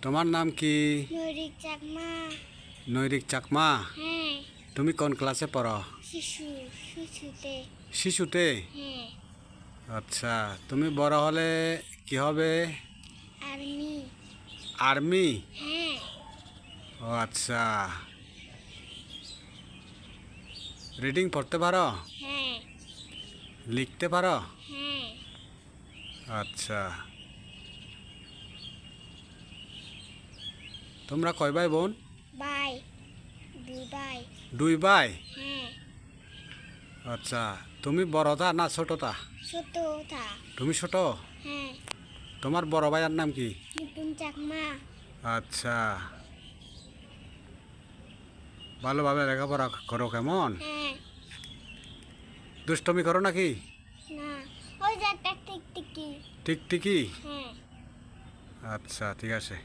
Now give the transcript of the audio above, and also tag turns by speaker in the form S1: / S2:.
S1: তোমার নাম কি?
S2: নৈরিক চাকমা।
S1: নৈরিক চাকমা।
S2: হ্যাঁ।
S1: তুমি কোন ক্লাসে পড়ো?
S2: শিশুতে।
S1: শিশুতে?
S2: হ্যাঁ।
S1: আচ্ছা, তুমি বড় হলে কি হবে?
S2: আর্মি।
S1: আর্মি?
S2: হ্যাঁ।
S1: ও আচ্ছা। রিডিং পড়তে পারো?
S2: হ্যাঁ।
S1: লিখতে পারো?
S2: হ্যাঁ।
S1: আচ্ছা। তোমরা কয় ভাই বোন?
S2: ভাই। 2 ভাই।
S1: 2 ভাই?
S2: হ্যাঁ।
S1: আচ্ছা, তুমি বড়টা না ছোটটা?
S2: ছোটটা।
S1: তুমি ছোট?
S2: হ্যাঁ।
S1: তোমার বড় ভাইয়ের নাম কি?
S2: নিপুণ চাকমা।
S1: আচ্ছা, ভালোভাবে লেখাপড়া করো কেমন?
S2: হ্যাঁ।
S1: দুষ্টমি করো নাকি?
S2: না, ওই যে একটা টিকটিকি।
S1: টিকটিকি?
S2: হ্যাঁ।
S1: আচ্ছা, ঠিক আছে।